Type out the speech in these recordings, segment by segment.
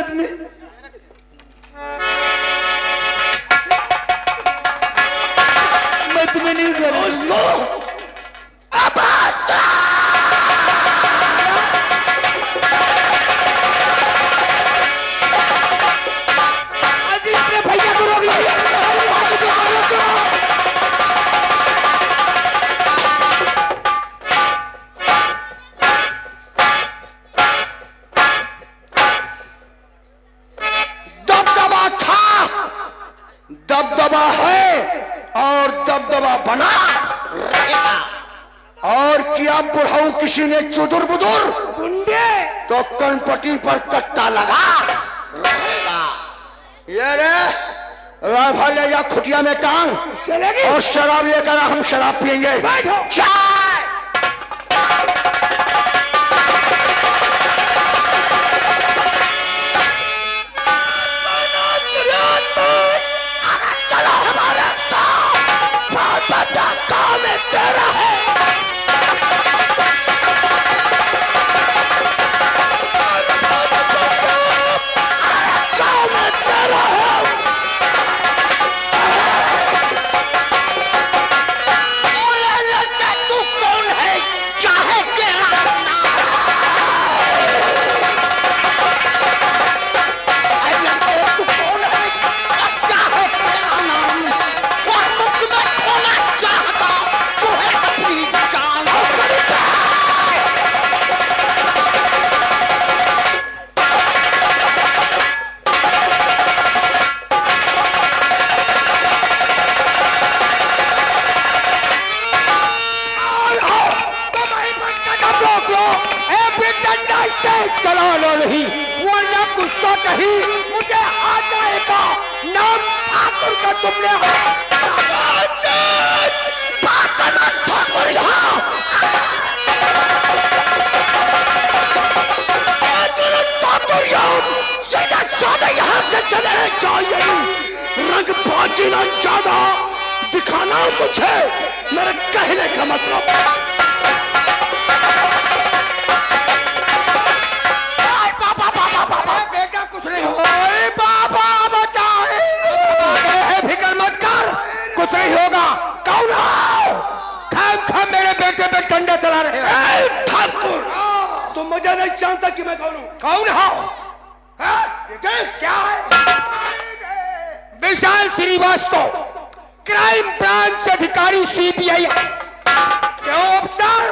हालत में। मैं तुम्हें नहीं समझ। भैया को रोक लिया। दबदबा था, दबदबा है और दबदबा बना रहेगा। और क्या बुढ़ाऊ किसी ने चुदुर बुदुर गुंडे तो कनपटी पर कट्टा लगा रहेगा। ये रे राभा ले जा खुटिया में टांग चलेगी और शराब लेकर हम शराब पियेंगे। बैठो। चाय चलो हमारे साथ, बहुत बड़ा काम है तेरा है। चलाना नहीं वरना गुस्सा कहीं मुझे आ जाएगा। नाम ठाकुर का तुमने ठाकुर सीधा साधा यहाँ से चले चाहिए। रंगबाजी ना ज्यादा दिखाना मुझे, मेरे कहने का मतलब। कुछ नहीं होगा बाबा, बचाए। फिक्र मत कर, कुछ नहीं होगा। कौन हो? खाम मेरे बेटे पे डंडा चला रहे हो। ठाकुर तुम मुझे नहीं जानता कि मैं कौन हूँ। कौन हो? क्या है? विशाल श्रीवास्तव, क्राइम ब्रांच अधिकारी CBI। क्यों अफसर,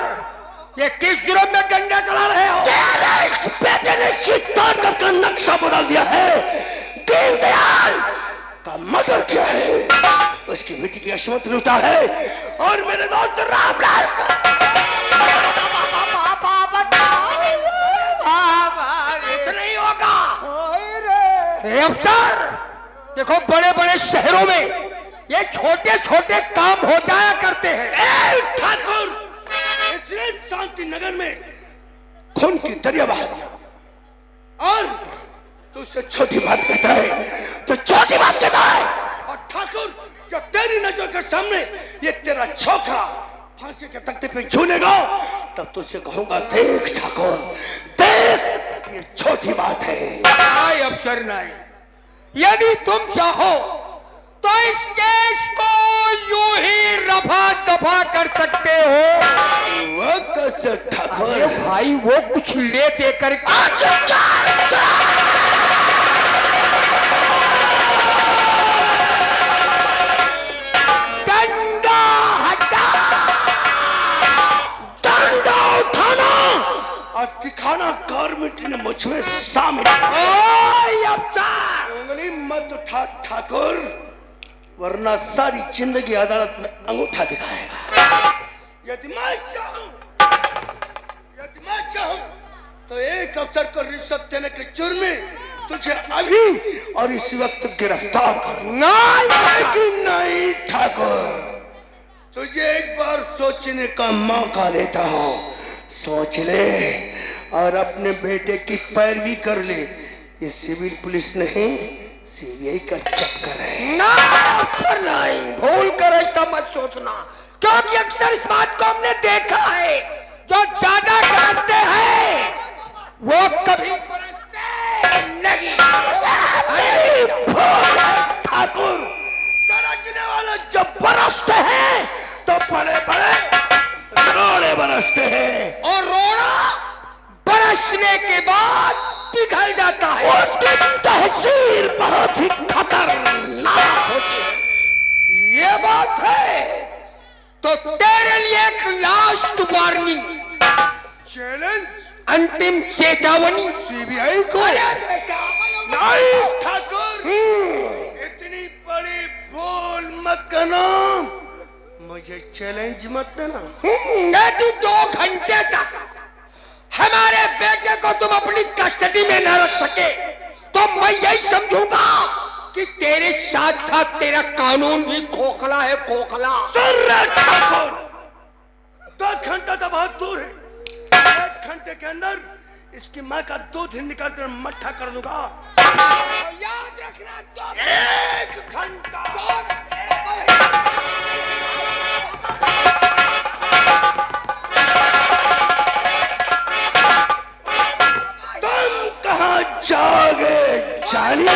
ये किस जुर्म में डंडा चला रहे हो? तेरे इस बेटे ने चित्तौड़ का नक्शा बदल दिया है। दीनदयाल का मर्डर किया है, उसकी बेटी की अश्वत लूटा है और मेरे दोस्त रामलाल कुछ नहीं होगा। अफसर देखो, बड़े बड़े शहरों में ये छोटे छोटे काम हो जाया करते हैं। ठाकुर इसने शांति नगर में खून की दरिया बहा दिया और तू उससे छोटी बात कहता है, तो छोटी बात कहता है। और ठाकुर जब तेरी नजर के सामने ये तेरा छोकरा फांसी के तख्ते पे झूलेगा तब तुझसे कहूंगा, देख ठाकुर देख, ये छोटी बात है। नहीं अफसर नहीं, यदि तुम चाहो तो इस केस को यूं ही रफा दफा कर सकते हो। वो कैसे ठाकुर? भाई वो कुछ ले देकर डंडा हटा, डंडा उठाना और दिखाना गवर्नमेंट ने मुझमें शामिल। उंगली मत उठा ठाकुर, वरना सारी जिंदगी अदालत में अंगूठा दिखाएगा। यदि मैं चाहूं तो एक अफसर को रिश्वत देने के जुर्म में तुझे अभी और इस वक्त गिरफ्तार करूं। नहीं ठाकुर, तुझे एक बार सोचने का मौका देता हूं। सोच ले और अपने बेटे की पैरवी कर ले। ये सिविल पुलिस नहीं, CBI का चक्कर है। ना अफसर नहीं, भूल कर ऐसा मत सोचना, क्योंकि अक्सर इस बात को हमने देखा है, जो ज्यादा गरजते हैं वो कभी परसते नहीं। ठाकुर, गरजने वाले जब बरसते हैं तो बड़े बड़े रोड़े बरसते हैं, और रोड़ा बरसने के बाद पिघल जाता है। उसकी तहसीर बहुत ही खतरनाक होती है। ये बात है तो तेरे लिए एक लास्ट वार्निंग, चैलेंज, अंतिम चेतावनी। सीबीआई को अरे बेटा, नहीं ठाकुर, इतनी बड़ी भूल मत करना, मुझे चैलेंज मत देना। यदि 2 घंटे तक हमारे बेटे को तुम अपनी कस्टडी में न रख सके तो मैं यही समझूंगा कि तेरे साथ साथ तेरा कानून भी खोखला है, खोखला। ठाकुर, 2 घंटा तो बहुत दूर है, 1 घंटे के अंदर इसकी माँ का दूध निकाल कर मट्ठा कर दूंगा। याद रखना, 1 घंटा। तुम कहाँ जाओगे जानी?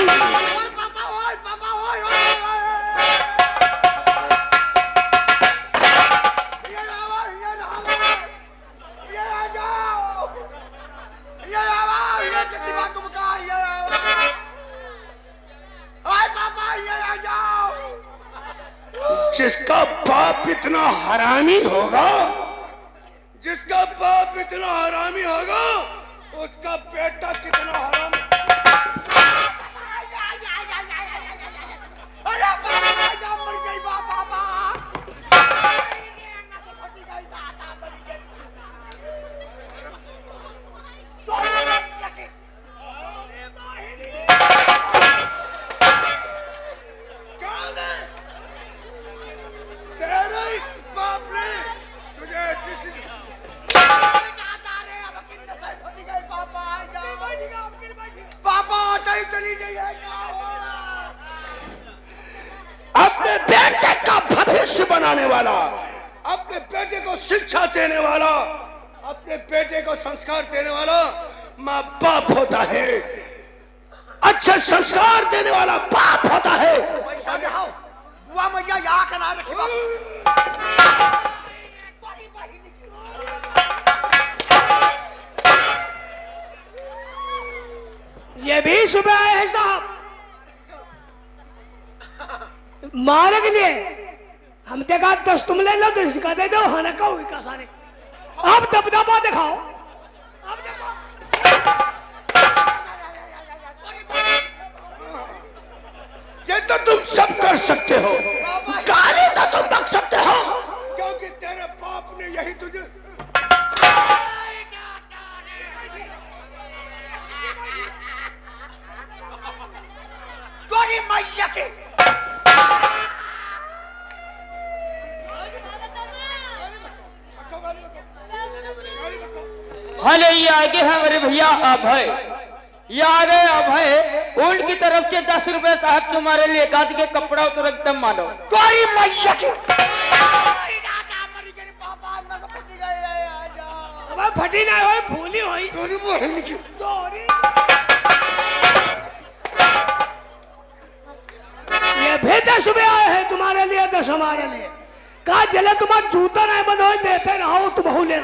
जिसका बाप इतना हरामी होगा, जिसका बाप इतना हरामी होगा, उसका बेटा कितना हरामी। अरे बाबा मर गई बाबा। तेरे इस बाप ने तुझे ऐसी पापा सही चली गई है। अपने बेटे का भविष्य बनाने वाला, अपने बेटे को शिक्षा देने वाला, अपने बेटे को संस्कार देने वाला माँ बाप होता है। अच्छे संस्कार देने वाला बाप होता है। पैसा दिखाओ, बुआ मैया यहाँ का नाम रखी बाबू। ये भी सुबह आए हैं साहब मारे के लिए। हम देखा 10 तुम ले लो, 10 का दे दो, हना का हुई का सारे। अब दबदबा दिखाओ, अब देखो। ये तो तुम सब कर सकते हो, गाली तो तुम बक सकते हो, क्योंकि तेरे बाप ने यही तुझे। गोरी मैया की हले ये आगे है मेरे भैया अभय, ये आ गए अभय। उनकी तरफ से 10 रुपए साहब तुम्हारे लिए गाद के कपड़ा उतर एकदम मानो। गोरी मैया की अब फटी ना हो, फूली होई। ये भी 10 सुबह आए हैं तुम्हारे लिए, 10 हमारे लिए। कहा जले तुम्हारा जूता नहीं बंद हो, देते रहो तुम बहु ले।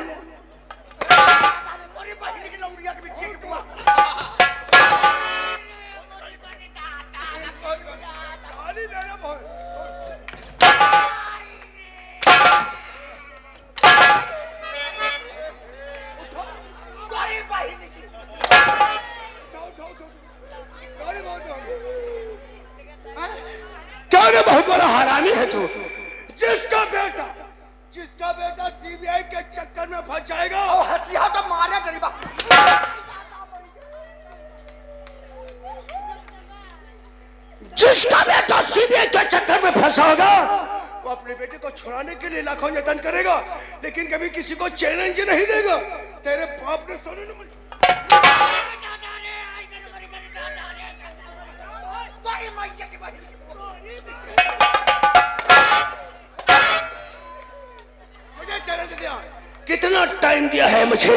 क्या रे बहुत बड़ा हरामी है तू। जिसका बेटा सीबीआई के चक्कर में फंस जाएगा, हंसिया तो मारे गरीबा। जिसका बेटा सीबीआई के चक्कर में फंसा होगा, वो अपने बेटे को छुड़ाने के लिए लाखों यत्न करेगा, लेकिन कभी किसी को चैलेंज नहीं देगा। तेरे बाप ने सोने ने मुझे चैलेंज दिया। कितना टाइम दिया है मुझे?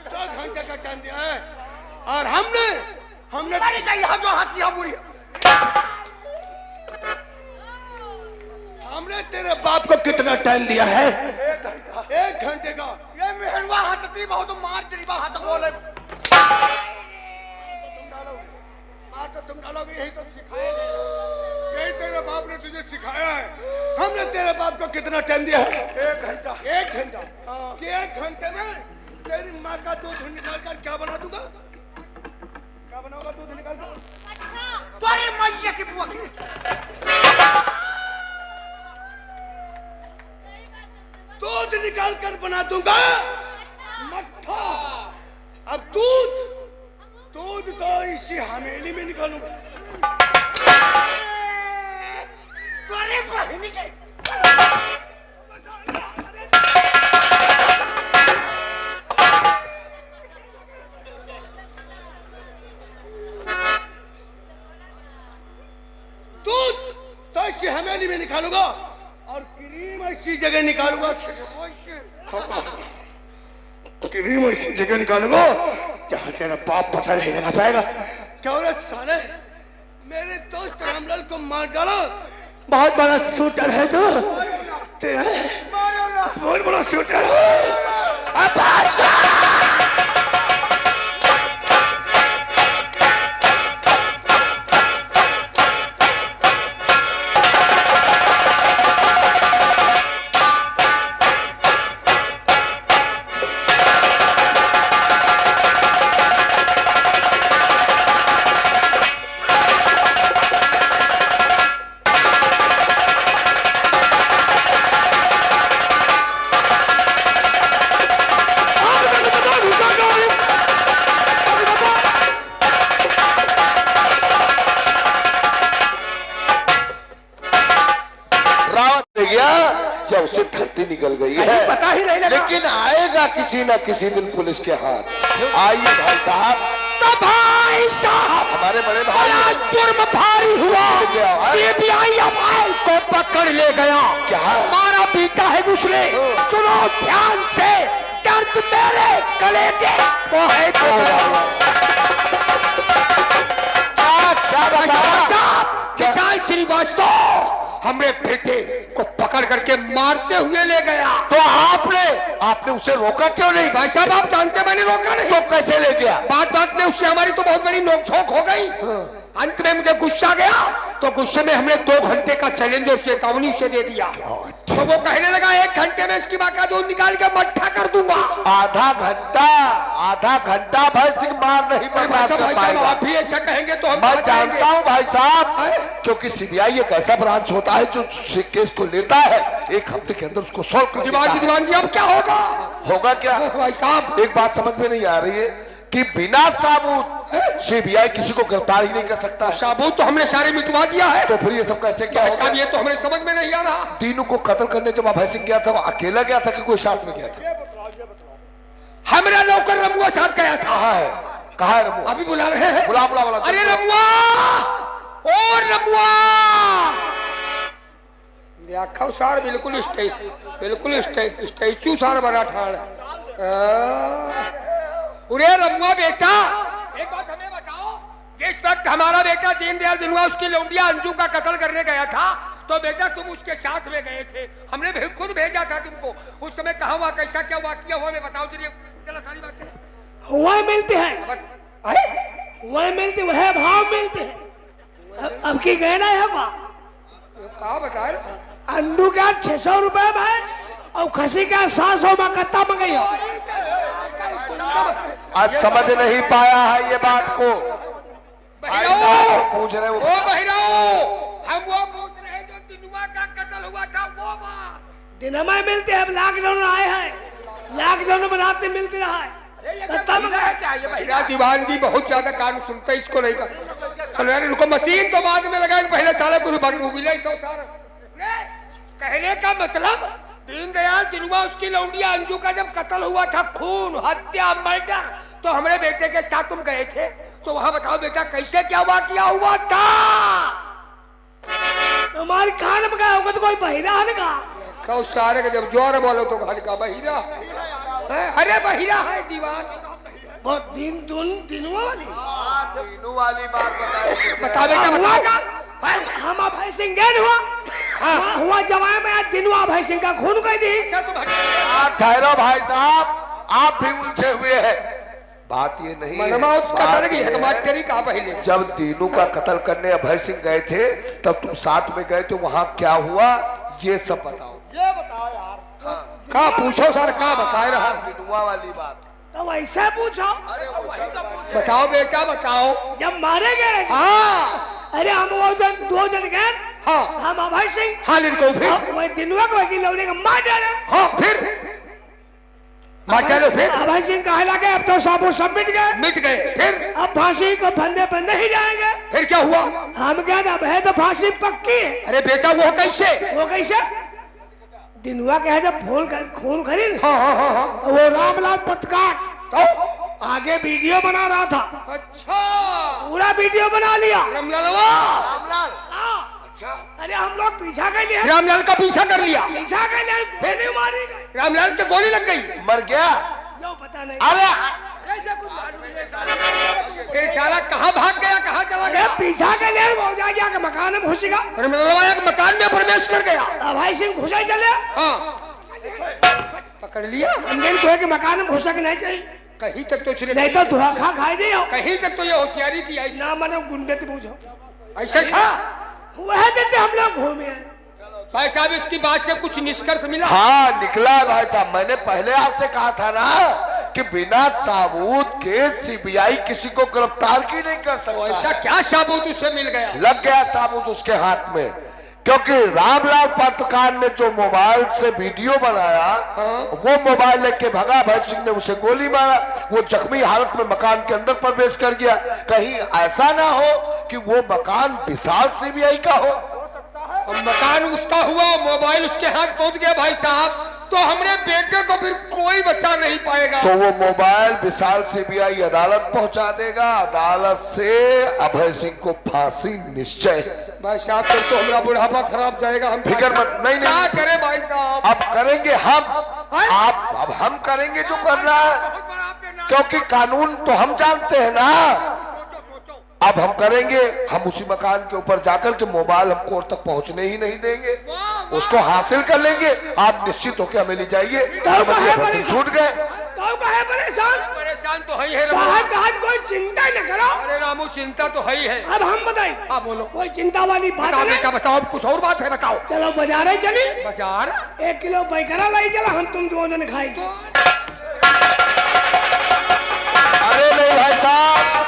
2 घंटे का टाइम दिया है और हमने अरे चाहिए यहाँ जो हंसी हम उड़ी हमने तेरे बाप को कितना टाइम दिया है? 1 घंटे का। ये मेहरवा हंसती बहुत मार तेरी बात हाथ बोले मार तो तुम डालोगे, यही तो सिखाया गया, यही तेरे बाप ने तुझे सिखाया है। हमने तेरे बाप को कितना टाइम दिया है? 1 घंटा। 1 घंटा कि 1 घंटे में तेरी माँ का दूध निकाल कर क्या बना दूंगा? क्या बनाऊंगा दूध निकाल कर? तुम्हारी मैया की बुआ की दूध निकाल कर बना दूंगा मट्ठा। अब दूध तो इसी हमेली में निकालूंगा। तुम्हारी बहन की दूध तो इसी हमेली में निकालूंगा और क्रीम ऐसी जगह निकालूंगा, क्रीम ऐसी जगह निकालूंगा जहां तेरा बाप पता नहीं लगा पाएगा। क्या हो रहा साले? मेरे दोस्त रामलाल को मार डालो। बहुत बड़ा शूटर है तू, बहुत बड़ा शूटर है। उसे धरती निकल गई है, पता ही नहीं लगा। लेकिन आएगा किसी न किसी दिन पुलिस के हाथ। आइए भाई साहब। तो भाई साहब हमारे बड़े भाई जुर्म भारी हुआ, क्या? सीबीआई अमाल को पकड़ ले गया। क्या? हमारा बेटा है दूसरे। सुनो ध्यान से, दर्द मेरे कलेजे को है। क्या बताया? विशाल श्रीवास्तव हमरे बेटे को पकड़ करके मारते हुए ले गया। तो आपने उसे रोका क्यों नहीं? भाई साहब आप जानते मैंने रोका नहीं। तो कैसे ले गया? बात में उससे हमारी तो बहुत बड़ी नोकझोंक हो गई। अंत में मुझे गुस्सा गया तो गुस्से में हमने 2 घंटे का चैलेंज और चेतावनी उसे दे दिया। तो वो कहने लगा 1 घंटे में इसकी माँ का दूध निकाल के मट्ठा कर दूंगा। आधा घंटा भाई सिंह मार नहीं बर्दाश्त कर पाएगा। आप भी ऐसा कहेंगे तो हम मैं जानता हूँ भाई साहब, क्योंकि सीबीआई एक ऐसा ब्रांच होता है जो केस को लेता है 1 हफ्ते के अंदर उसको सॉल्व कर देता है। दीवान जी अब क्या होगा क्या भाई साहब? एक बात समझ में नहीं आ रही है कि बिना साबूत सीबीआई किसी को गिरफ्तार ही नहीं कर सकता। साबूत तो हमने सारे मिटवा दिया है। तो फिर ये सब कैसे क्या हो गया? ये तो हमें समझ में नहीं आ रहा। तीनों को कत्ल करने जब अभय सिंह गया था, वो अकेला गया था कि कोई साथ में गया था? हमारा नौकर रमुआ साथ गया था। कहाँ है रमुआ? अभी बुला रहे हैं। बुला अरे रमुआ, ओ रमुआ देखो सार बिल्कुल स्टैचू सार बना ठाड़। अरे रमुआ बेटा, एक बात हमें बताओ, जिस वक्त हमारा बेटा दीनदयाल दिनवा उसकी लौंडिया अंजू का कत्ल करने गया था तो बेटा तुम उसके साथ में गए थे। हमने भी खुद भेजा था तुमको। उस समय कहाँ हुआ, कैसा क्या वाकया हुआ, हमें बताओ जरा सारी बातें। वह मिलते हैं, अरे वह मिलते, वह भाव मिलते हैं। अब की गए ना है कहा बता रहे? अंडू का 600 रुपए में और खसी का 700 में कत्ता में गई। आज समझ नहीं पाया है ये बात को। पूछ रहे वो हम वो पूछ रहे हैं जो दिनुआ का कत्ल हुआ था वो बात। दिनमा मिलते हैं, लॉकडाउन आए हैं, लॉकडाउन में रात में मिलते रहा है। दीवान जी बहुत ज्यादा कान सुनते, इसको नहीं कर। चलो यार इनको मशीन तो बाद में लगाए, पहले सारा कुछ बंद हो गई। तो कहने का मतलब दीनदयाल दिनुआ उसकी लौंडिया अंजू का जब कत्ल हुआ था, खून हत्या मर्डर, तो हमारे बेटे के साथ तुम गए थे। तो वहां बताओ बेटा कैसे क्या वाकया हुआ था? तुम्हारे कान में गया होगा तो कोई बहिरा है ना? सारे का जब जोर बोलो तो घर का बहिरा। अरे बहिरा है दीवान। वो दिनुआ वाली तीनों वाली बात बताइए। बता बेटा हुआ बता। का हम अभय सिंह गए हुआ हाँ हुआ जवान में आज दिनुआ अभय सिंह का खून कर दी क्या तू भाग- आप ठहरो भाई साहब, आप भी उलझे हुए हैं। बात ये नहीं है, मनमा उसका बात डर गई ये है तुम्हारी तेरी कहा पहले। जब दीनू का कत्ल करने अभय सिंह गए थे तब तुम साथ में गए थे, वहां क्या हुआ ये सब बताओ। का पूछो सर का बता रहा। दिनुआ वाली बात। तो वैसे पूछो अरे बताओ बेटा बताओ। जब मारे गए हाँ अरे हम वो जन 2 जन गए हाँ हम अभय सिंह हाँ लिखो फिर। वही दिनुआ को वकील लौड़े का मार डाले हाँ फिर मार डालो फिर। अभय सिंह कहे लगे अब तो सब मिट गए मिट गए फिर। अब फांसी को फंदे पर नहीं जाएंगे फिर क्या हुआ। हम क्या अब है तो फांसी पक्की है अरे बेटा वो कैसे। वो कैसे दिनुआ कहे जब खून खरीद हाँ हाँ हाँ हाँ तो वो रामलाल पत्रकार तो आगे वीडियो बना रहा था अच्छा पूरा वीडियो बना लिया रामलालवा। रामलाल, हाँ अच्छा अरे हम लोग पीछा कर लिए रामलाल का पीछा कर लिया। पीछा कर लिए फिर नहीं मारी गई रामलाल के गोली लग गई। मर गया। यो पता नहीं अरे ऐसा कुछ मालूम नहीं फिर साला कहाँ भाग गया कहाँ चला अरे गया। पीछा कर लिए वो जाके मकान में घुस गया रामलालवा एक मकान में प्रवेश कर गया। अभय सिंह घुसा चले हाँ पकड़ लिया। हमने कहा कि मकान में घुसा के नहीं चाहिए कहीं तक तो उसने नहीं तो धोखा खाई दी हो कहीं तक तो ये होशियारी की ऐसा ना मनो गुंडे तो पूछो ऐसे था। वह दिन हम लोग घूमे हैं भाई साहब इसकी बात से कुछ निष्कर्ष मिला। हाँ निकला है भाई साहब। मैंने पहले आपसे कहा था ना कि बिना साबूत के सीबीआई किसी को गिरफ्तार की नहीं कर तो ऐसा सकता। क्या सबूत उससे मिल गया। लग गया साबूत उसके हाथ में, क्योंकि रामलाल पत्रकार ने जो मोबाइल से वीडियो बनाया वो मोबाइल लेके भगा। भगत सिंह ने उसे गोली मारा, वो जख्मी हालत में मकान के अंदर प्रवेश कर गया। कहीं ऐसा ना हो कि वो मकान विशाल सीबीआई का हो। अब मकान उसका हुआ मोबाइल उसके हाथ पहुंच गया भाई साहब तो हमरे बेटे को फिर कोई बचा नहीं पाएगा। तो वो मोबाइल विशाल सीबीआई अदालत पहुंचा देगा, अदालत से अभय सिंह को फांसी निश्चय। भाई साहब फिर तो हमारा बुढ़ापा खराब जाएगा। हम फिक्र मत, नहीं क्या नहीं करें भाई साहब। अब करेंगे हम। आप अब हम करेंगे जो करना है, बहुत बड़ा आपके नाम। क्योंकि कानून तो हम जानते हैं ना। सोचो सोचो। अब हम करेंगे, हम उसी मकान के ऊपर जाकर के मोबाइल हम कोर्ट तक पहुंचने ही नहीं देंगे, उसको हासिल कर लेंगे। आप निश्चित होकर हमें ले जाइए। छूट गए तो कहे परेशान परेशान तो है ही है साहब का आज कोई चिंता ही न करो। अरे रामू चिंता तो है ही है। अब हम बताइए हाँ बोलो। कोई चिंता वाली बात बताओ नहीं। बेटा बताओ अब कुछ और बात है बताओ। चलो बाजारे चली बाजार 1 किलो बैकरा लाई चला हम तुम 2 जन खाई। अरे नहीं भाई साहब,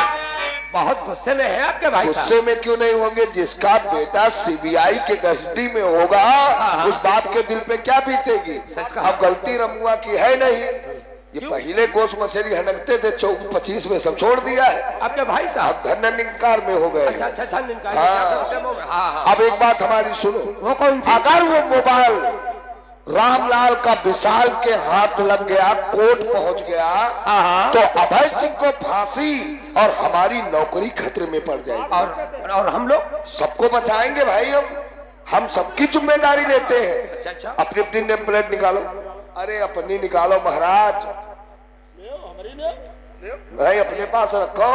बहुत गुस्से में है आपके भाई साहब। गुस्से में क्यों नहीं होंगे। जिसका बेटा सीबीआई के कस्टडी में होगा उस बाप के दिल पे क्या बीतेगी। अब गलती रमुआ की है नहीं, ये पहले गोश मछली हनकते थे 24-25 में सब छोड़ दिया है। आपके भाई साहब अब धन्य निंकार में हो गए। अच्छा अच्छा धन इनका हाँ। हाँ अब एक बात हमारी सुनो, वो कौन सी? अगर वो मोबाइल रामलाल का विशाल के हाथ लग गया, कोर्ट पहुंच गया, तो अभय सिंह को फांसी और हमारी नौकरी खतरे में पड़ जाएगी। और हम लोग सबको बचाएंगे भाई, हम सबकी जिम्मेदारी लेते हैं। अच्छा। अपनी अपनी नेम प्लेट निकालो। अरे अपनी निकालो महाराज, भाई अपने पास रखो,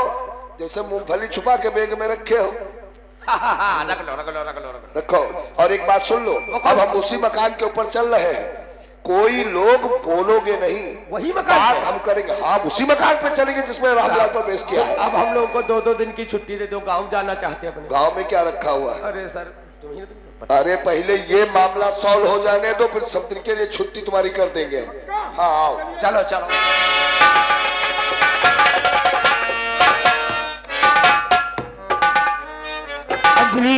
जैसे मूंगफली छुपा के बैग में रखे हो। रख लो रख लो रख लो रख लो। रखो। और एक बात सुन लो, अब हम उसी मकान के ऊपर चल रहे हैं, कोई लोग बोलोगे नहीं, वही मकान बात पे? हम करेंगे। हाँ उसी मकान पे चलेंगे जिसमें रामलाल पर पेश किया है। अब हम लोगों को 2-2 दिन की छुट्टी दे दो, गांव जाना चाहते हैं अपने। गांव में क्या रखा हुआ है। अरे सर तुम ही अरे पहले ये मामला सॉल्व हो जाने दो, फिर सब दिन के लिए छुट्टी तुम्हारी कर देंगे। हाँ आओ। चलो चलो। अंजलि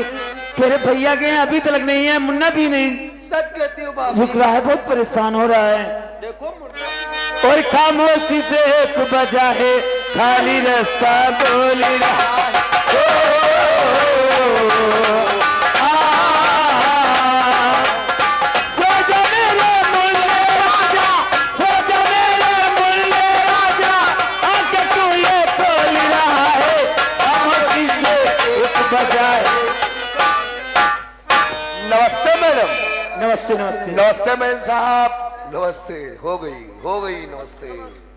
तेरे भैया के यहाँ अभी तक नहीं है, मुन्ना भी नहीं सच कहती हो बाबू। रुक रहा है, बहुत परेशान हो रहा है। देखो और खामोशी से एक बजा है, खाली रास्ता बोल रहा है। सो जा मेरे मुन्ने राजा, सो जा मेरे मुन्ने राजा, आंखें तू ये खोल रहा है, खामोशी से एक बजा है। नमस्ते मैडम। नमस्ते नमस्ते। नमस्ते मैम साहब, नमस्ते। हो गई नमस्ते।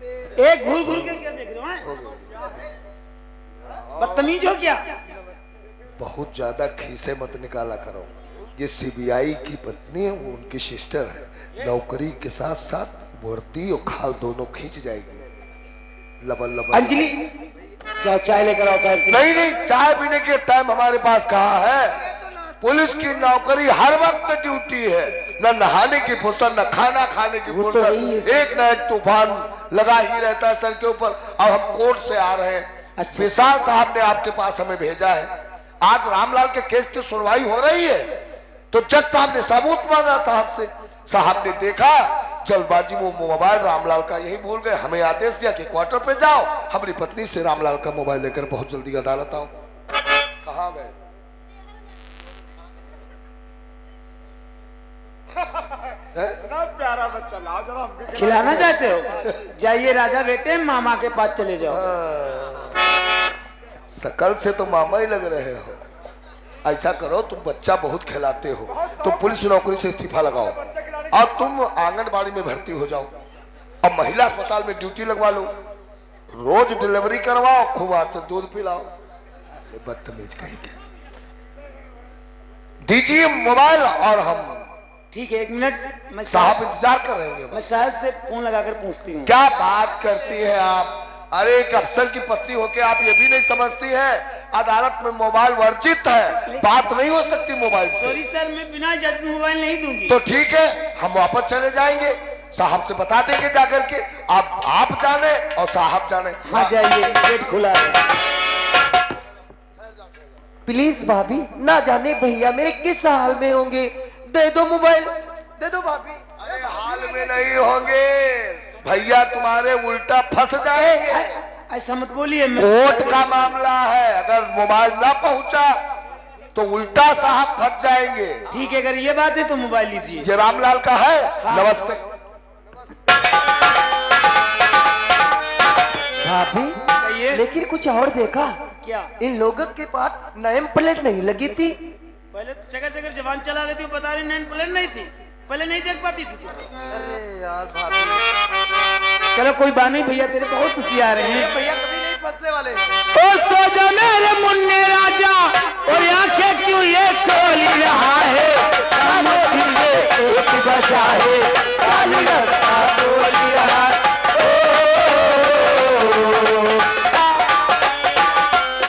एक घूर घूर के क्या देख रहे हो हैं? बदतमीज हो क्या? बहुत ज्यादा खीसे मत निकाला करो। ये सीबीआई की पत्नी है, वो उनकी सिस्टर है। नौकरी के साथ साथ वर्दी और खाल दोनों खींच जाएगी। लबल लबल। अंजलि जा चाय लेकर आओ साहब। नहीं नहीं, चाय पीने के टाइम हमारे पास कहाँ है। पुलिस की नौकरी हर वक्त ड्यूटी है, न नहाने की फुर्सत, न खाना खाने की फुर्सत। एक न एक तूफान लगा ही रहता है सर के ऊपर। अब हम कोर्ट से आ रहे हैं। अच्छा। विशाल साहब ने आपके पास हमें भेजा है। आज रामलाल के केस की सुनवाई हो रही है, तो जज साहब ने सबूत मांगा साहब से। साहब ने देखा जल्दबाजी में मोबाइल रामलाल का यही भूल गए। हमें आदेश दिया कि क्वार्टर पे जाओ, अपनी पत्नी से रामलाल का मोबाइल लेकर बहुत जल्दी अदालत आओ। कहाँ गए? प्यारा बच्चा लाओ जरा हमको खिलाना चाहते हो? जाइए राजा बेटे, मामा के पास चले जाओ। शकल से तो मामा ही लग रहे हो। ऐसा करो, तुम बच्चा बहुत खिलाते हो, तुम पुलिस नौकरी से इस्तीफा लगाओ और तुम आंगनबाड़ी में भर्ती हो जाओ और महिला अस्पताल में ड्यूटी लगवा लो। रोज डिलीवरी करवाओ, खूब हाथ से दूध पिलाओ। बदतमीज कहीं के। दीजिए मोबाइल और हम। ठीक है, 1 मिनट, मैं साहब इंतजार कर रहे होंगे। मैं साहब से फोन लगाकर पूछती हूँ। क्या बात करती हैं आप? अरे एक अफसर की पत्नी होके आप ये भी नहीं समझती हैं अदालत में मोबाइल वर्जित है, बात नहीं हो सकती मोबाइल से। सॉरी सर, मैं बिना इजाजत मोबाइल नहीं दूंगी। तो ठीक है, हम वापस चले जाएंगे, साहब से बता देंगे जाकर के। आप जाने और साहब जाने। हाँ जाइए, गेट खुला है। प्लीज भाभी, ना जाने भैया मेरे किस हाल में होंगे। दे दो मोबाइल, दे दो भाभी। अरे हाल में नहीं होंगे भैया, तुम्हारे उल्टा फंस जाएंगे। ऐसा मत बोलिए। कोर्ट का मामला है, अगर मोबाइल ना पहुंचा तो उल्टा साहब फंस जाएंगे। ठीक है, अगर ये बात है तो मोबाइल लीजिए। ये रामलाल का है। नमस्ते भाभी, लेकिन कुछ और देखा क्या? इन लोगों के पास नेम प्लेट नहीं लगी थी। पहले तो जगह जगह जबान चला देती, बता रही नैन प्लेट नहीं थी, पहले नहीं देख पाती थी। अरे यार भाभी, चलो कोई बात नहीं भैया, तेरे बहुत खुशी आ रहे हैं। भैया कभी नहीं फंसने वाले। ओ सोजा मेरे मुन्ने राजा, और आंखें क्यों ये खोल रहा है? एक बजा है